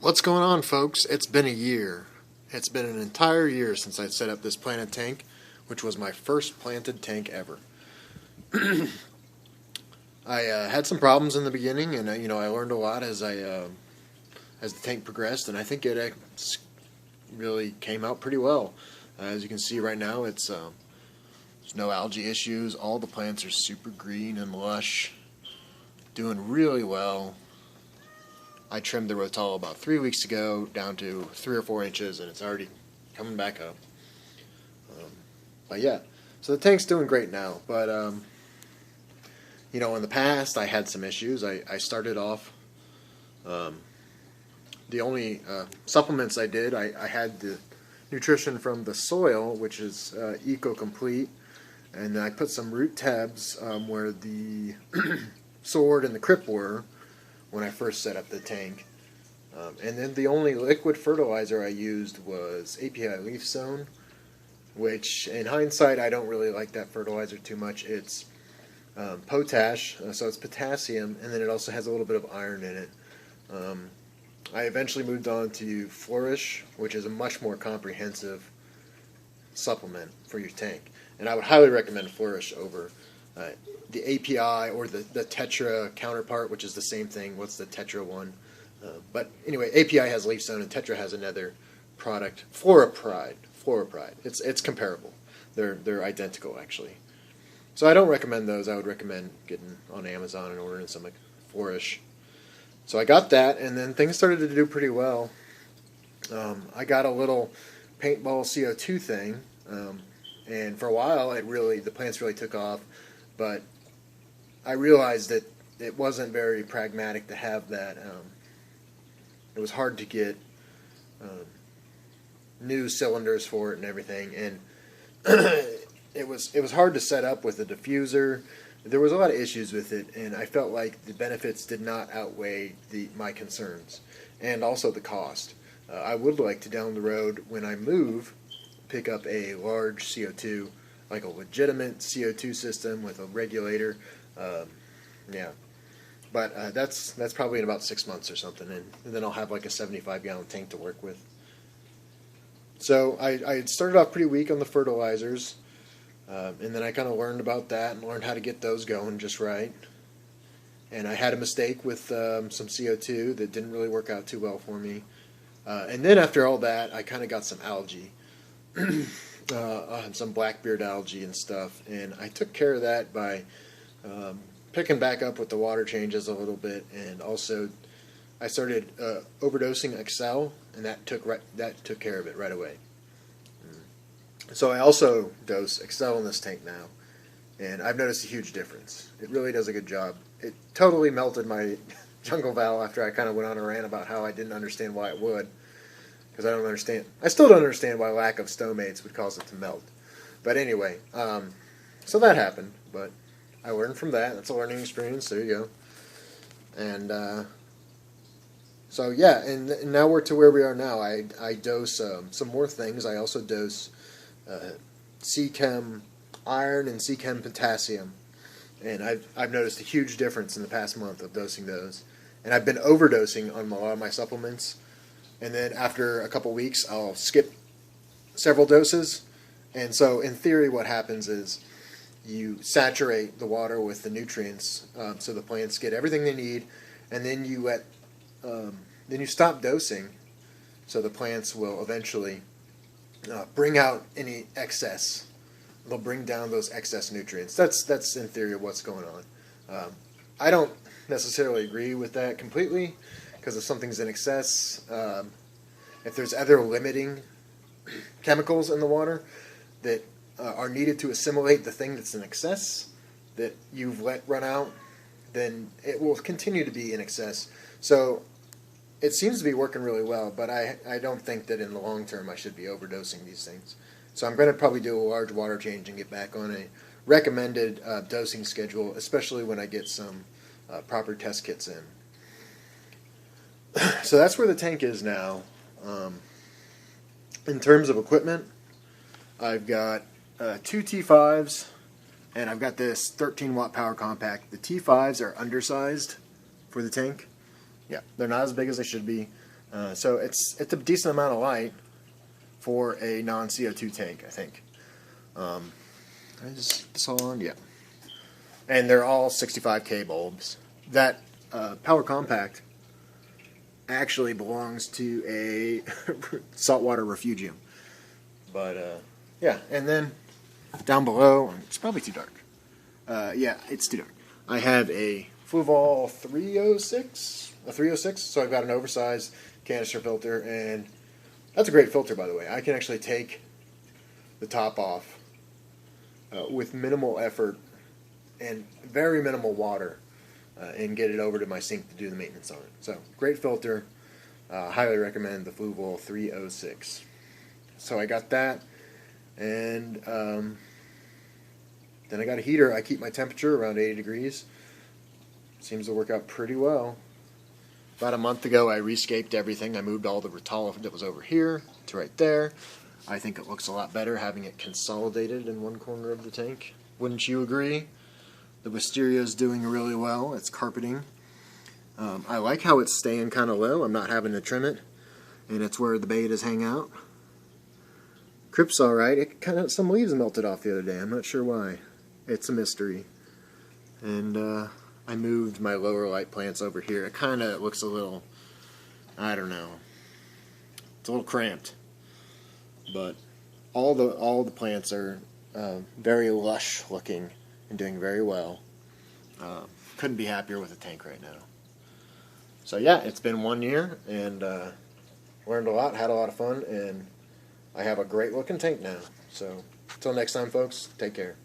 What's going on, folks? It's been a year. It's been an entire year since I set up this planted tank, which was my first planted tank ever. I had some problems in the beginning, and I learned a lot as the tank progressed, and I think it really came out pretty well. As you can see right now, there's no algae issues. All the plants are super green and lush, doing really well. I trimmed the rotala about 3 weeks ago down to 3 or 4 inches, and it's already coming back up. But yeah, so the tank's doing great now. But in the past I had some issues. I started off. The only supplements I did, I had the nutrition from the soil, which is Eco Complete, and I put some root tabs where the sword and the crip were when I first set up the tank. And then the only liquid fertilizer I used was API Leaf Zone, which in hindsight I don't really like that fertilizer too much. It's potash, so it's potassium, and then it also has a little bit of iron in it. I eventually moved on to Flourish, which is a much more comprehensive supplement for your tank. And I would highly recommend Flourish over the API or the Tetra counterpart, which is the same thing. What's the Tetra one? But anyway, API has Leaf Zone and Tetra has another product, Fluoropride. It's comparable. They're identical actually. So I don't recommend those. I would recommend getting on Amazon and ordering some like Flourish. So I got that, and then things started to do pretty well. I got a little paintball CO2 thing, and for a while the plants really took off. But I realized that it wasn't very pragmatic to have that. It was hard to get new cylinders for it and everything, and it was hard to set up with a diffuser. There was a lot of issues with it, and I felt like the benefits did not outweigh my concerns, and also the cost. I would like to, down the road, when I move, pick up a large CO2, like a legitimate CO2 system with a regulator. Yeah, but that's probably in about 6 months or something, and then I'll have like a 75-gallon tank to work with. So I had started off pretty weak on the fertilizers, and then I kind of learned about that and learned how to get those going just right. And I had a mistake with some CO2 that didn't really work out too well for me. And then after all that, I kind of got some algae. Some blackbeard algae and stuff, and I took care of that by picking back up with the water changes a little bit, and also I started overdosing Excel, and that took care of it right away. So I also dose Excel in this tank now, and I've noticed a huge difference. It really does a good job. It totally melted my jungle val after I kind of went on a rant about how I didn't understand why it would. Because I still don't understand why lack of stomates would cause it to melt. But anyway, so that happened, but I learned from that. That's a learning experience. There you go. And so yeah, and now we're to where we are now. I dose some more things. I also dose C-Chem iron and C-Chem potassium, and I've noticed a huge difference in the past month of dosing those. And I've been overdosing on a lot of my supplements. And then after a couple weeks, I'll skip several doses. And so in theory, what happens is you saturate the water with the nutrients so the plants get everything they need, and then you stop dosing so the plants will eventually bring out any excess. They'll bring down those excess nutrients. That's in theory what's going on. I don't necessarily agree with that completely, because if something's in excess, if there's other limiting chemicals in the water that are needed to assimilate the thing that's in excess that you've let run out, then it will continue to be in excess. So it seems to be working really well, but I don't think that in the long term I should be overdosing these things. So I'm going to probably do a large water change and get back on a recommended dosing schedule, especially when I get some proper test kits in. So that's where the tank is now. In terms of equipment, I've got 2 T5s, and I've got this 13-watt power compact. The T5s are undersized for the tank. Yeah, they're not as big as they should be. So it's a decent amount of light for a non-CO2 tank, I think. Is this all on? Yeah. And they're all 65K bulbs. That Power Compact actually belongs to a saltwater refugium. But yeah, and then down below, it's probably too dark. Yeah, it's too dark. I have a Fluval 306, so I've got an oversized canister filter, and that's a great filter, by the way. I can actually take the top off with minimal effort and very minimal water and get it over to my sink to do the maintenance on it. So, great filter. Highly recommend the Fluval 306. So I got that, and then I got a heater. I keep my temperature around 80 degrees. Seems to work out pretty well. About a month ago, I rescaped everything. I moved all the Ritala that was over here to right there. I think it looks a lot better having it consolidated in one corner of the tank. Wouldn't you agree? The wisteria is doing really well. It's carpeting. I like how it's staying kind of low. I'm not having to trim it, and it's where the betas hang out. Crypt's alright. It kind of, some leaves melted off the other day. I'm not sure why. It's a mystery. And I moved my lower light plants over here. It kind of looks a little, I don't know. It's a little cramped. But all the plants are very lush looking and doing very well. Couldn't be happier with the tank right now. So yeah, it's been 1 year, and learned a lot, had a lot of fun, and I have a great looking tank now. So until next time, folks, take care.